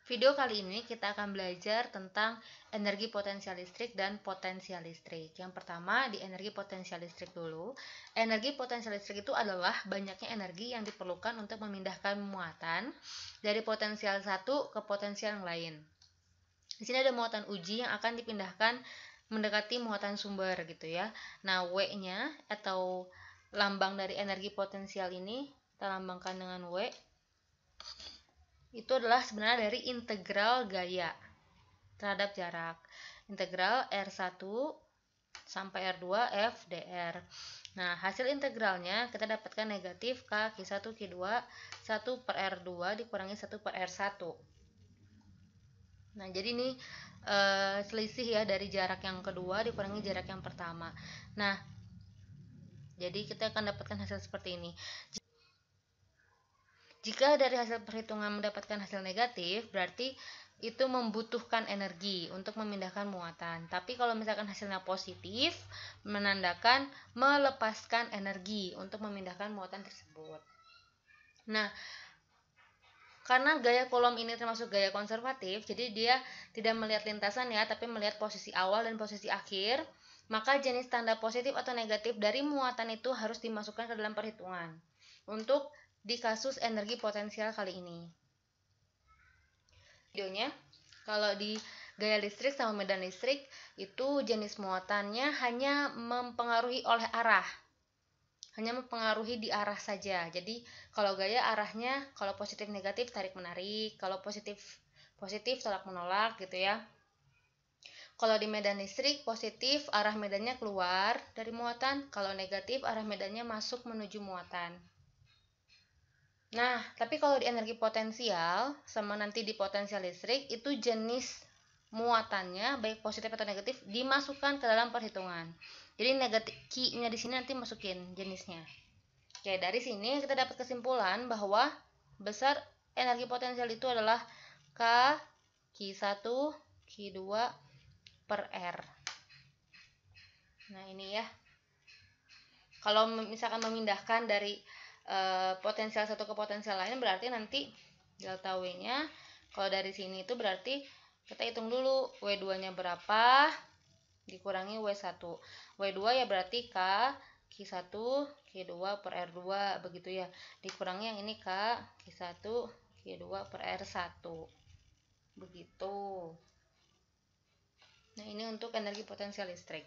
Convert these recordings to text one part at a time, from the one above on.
Video kali ini kita akan belajar tentang energi potensial listrik dan potensial listrik. Yang pertama di energi potensial listrik dulu. Energi potensial listrik itu adalah banyaknya energi yang diperlukan untuk memindahkan muatan dari potensial satu ke potensial yang lain. Di sini ada muatan uji yang akan dipindahkan mendekati muatan sumber gitu ya. Nah, W-nya atau lambang dari energi potensial ini kita lambangkan dengan W. Itu adalah sebenarnya dari integral gaya terhadap jarak. Integral R1 sampai R2 F dr. Nah, hasil integralnya kita dapatkan negatif K Q1 Q2 1 per R2 dikurangi 1 per R1. Nah, jadi ini selisih ya dari jarak yang kedua dikurangi jarak yang pertama. Nah, jadi kita akan dapatkan hasil seperti ini. Jika dari hasil perhitungan mendapatkan hasil negatif, berarti itu membutuhkan energi untuk memindahkan muatan. Tapi kalau misalkan hasilnya positif, menandakan melepaskan energi untuk memindahkan muatan tersebut. Nah, karena gaya Coulomb ini termasuk gaya konservatif, jadi dia tidak melihat lintasan ya, tapi melihat posisi awal dan posisi akhir, maka jenis tanda positif atau negatif dari muatan itu harus dimasukkan ke dalam perhitungan. Untuk di kasus energi potensial kali ini. Videonya, kalau di gaya listrik sama medan listrik itu jenis muatannya hanya mempengaruhi oleh arah. Hanya mempengaruhi di arah saja. Jadi kalau gaya arahnya kalau positif negatif tarik menarik, kalau positif tolak menolak gitu ya. Kalau di medan listrik positif arah medannya keluar dari muatan, kalau negatif arah medannya masuk menuju muatan. Nah, tapi kalau di energi potensial sama nanti di potensial listrik itu jenis muatannya baik positif atau negatif dimasukkan ke dalam perhitungan. Jadi negatif Q-nya di sini nanti masukin jenisnya. Oke, dari sini kita dapat kesimpulan bahwa besar energi potensial itu adalah K Q1 Q2 per R. Nah, ini ya. Kalau misalkan memindahkan dari potensial satu ke potensial lain berarti nanti delta W nya kalau dari sini itu berarti kita hitung dulu W2 nya berapa dikurangi W1. W2 ya berarti K Q1 Q2 per R2 begitu ya, dikurangi yang ini K Q1 Q2 per R1 begitu. Nah, ini untuk energi potensial listrik.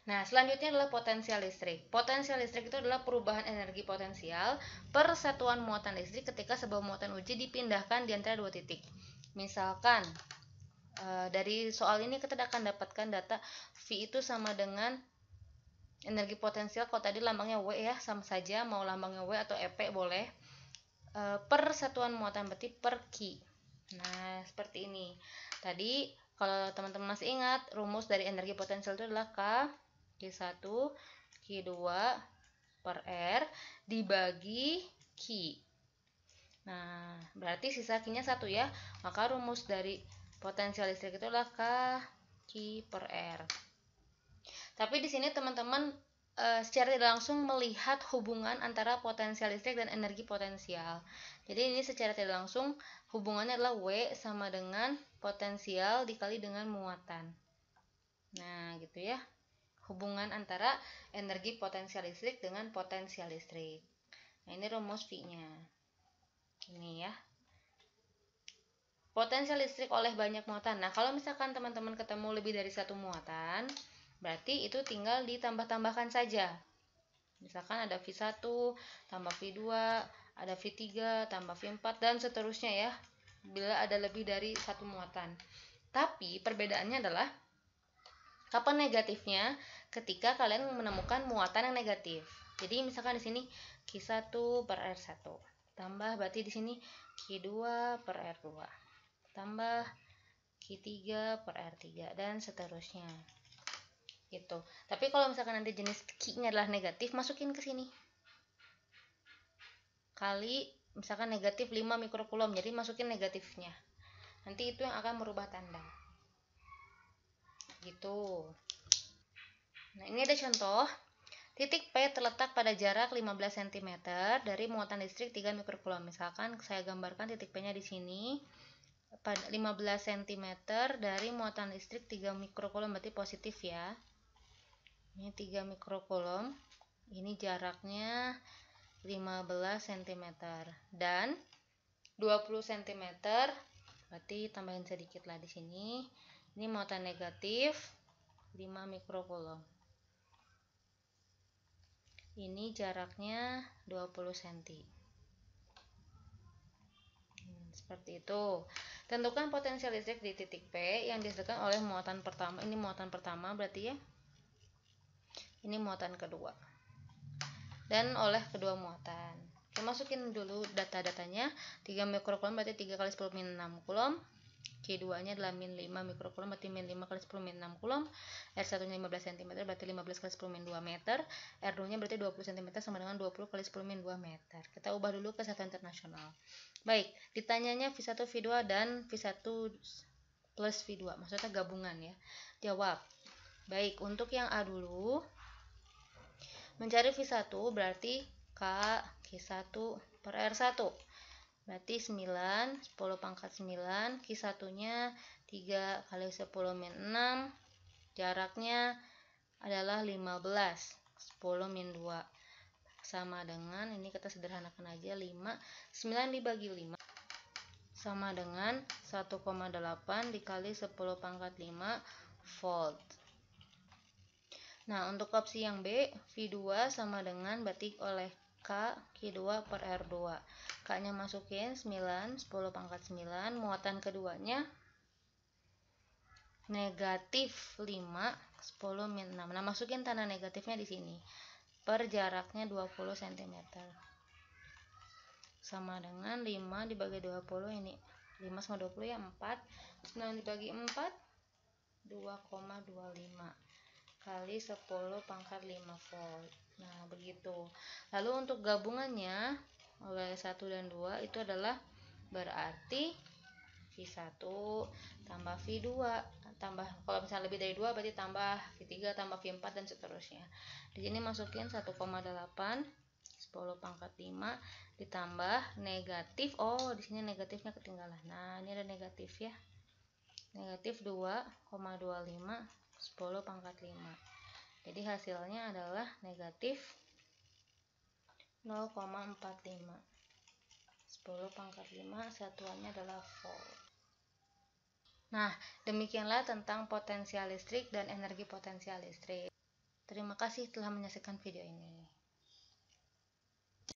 Nah, selanjutnya adalah potensial listrik. Potensial listrik itu adalah perubahan energi potensial per satuan muatan listrik ketika sebuah muatan uji dipindahkan di antara dua titik. Misalkan, dari soal ini kita akan dapatkan data V itu sama dengan energi potensial. Kalau tadi lambangnya W ya, sama saja mau lambangnya W atau EP boleh. Per satuan muatan berarti per Q. Nah, seperti ini. Tadi kalau teman-teman masih ingat, rumus dari energi potensial itu adalah K Q1 Q2 per R dibagi Q. Nah, berarti sisa Q-nya 1 ya. Maka rumus dari potensial listrik itu adalah K Q per R. Tapi di sini teman-teman secara tidak langsung melihat hubungan antara potensial listrik dan energi potensial. Jadi ini secara tidak langsung hubungannya adalah W sama dengan potensial dikali dengan muatan. Nah, gitu ya. Hubungan antara energi potensial listrik dengan potensial listrik. Nah, ini rumus V-nya. Ini ya. Potensial listrik oleh banyak muatan. Nah, kalau misalkan teman-teman ketemu lebih dari satu muatan, berarti itu tinggal ditambah-tambahkan saja. Misalkan ada V1 tambah V2, ada V3 tambah V4 dan seterusnya ya. Bila ada lebih dari satu muatan. Tapi perbedaannya adalah kapan negatifnya? Ketika kalian menemukan muatan yang negatif. Jadi misalkan di sini Q1 per R1 tambah berarti di sini Q2 per R2 tambah Q3 per R3 dan seterusnya. Gitu. Tapi kalau misalkan nanti jenis Q-nya adalah negatif, masukin ke sini. Kali misalkan negatif 5 mikrokulom, jadi masukin negatifnya. Nanti itu yang akan merubah tanda. Gitu. Nah, ini ada contoh. Titik P terletak pada jarak 15 cm dari muatan listrik 3 mikrocoulomb. Misalkan saya gambarkan titik P-nya di sini. Pada 15 cm dari muatan listrik 3 mikrocoulomb, berarti positif ya. Ini 3 mikrocoulomb. Ini jaraknya 15 cm dan 20 cm, berarti tambahin sedikit lah di sini. Ini muatan negatif 5 mikrocoulomb. Ini jaraknya 20 cm. Seperti itu. Tentukan potensial listrik di titik P yang dihasilkan oleh muatan pertama. Ini muatan pertama berarti ya. Ini muatan kedua. Dan oleh kedua muatan. Oke, masukin dulu data-datanya. 3 mikrocoulomb berarti 3 kali 10 min 6 coulomb. Q2-nya adalah min 5 mikrocoulomb, berarti min 5 kali 10 min 6 coulomb. R1-nya 15 cm, berarti 15 kali 10 min 2 meter. R2-nya berarti 20 cm sama dengan 20 kali 10 min 2 meter. Kita ubah dulu ke satuan internasional. Baik, ditanyanya V1, V2 dan V1 plus V2, maksudnya gabungan ya. Jawab. Baik, untuk yang A dulu, mencari V1 berarti K Q1 per R1. Berarti 9, 10 pangkat 9, Q1-nya 3 kali 10 min 6, jaraknya adalah 15, 10 min 2. Sama dengan, ini kita sederhanakan aja, 5, 9 dibagi 5, sama dengan 1,8 dikali 10 pangkat 5 volt. Nah, untuk opsi yang B, V2 sama dengan, berarti oleh K, Q2 per R2. K-nya masukin 9, 10 pangkat 9, muatan keduanya negatif 5, 10 min 6. Nah, masukin tanda negatifnya di sini. Per jaraknya 20 cm. Sama dengan 5 dibagi 20, ini 5 sama 20 ya 4. 9 dibagi 4, 2,25 kali 10 pangkat 5 volt. Nah, begitu. Lalu untuk gabungannya oleh 1 dan 2 itu adalah berarti V1 tambah V2 tambah, kalau misalnya lebih dari 2 berarti tambah V3 tambah V4 dan seterusnya. Di sini masukin 1,8 10 pangkat 5 ditambah negatif, oh di sini negatifnya ketinggalan. Nah, ini ada negatif ya. Negatif 2,25 10 pangkat 5. Jadi hasilnya adalah negatif 0,45. 10 pangkat 5 satuannya adalah volt. Nah, demikianlah tentang potensial listrik dan energi potensial listrik. Terima kasih telah menyaksikan video ini.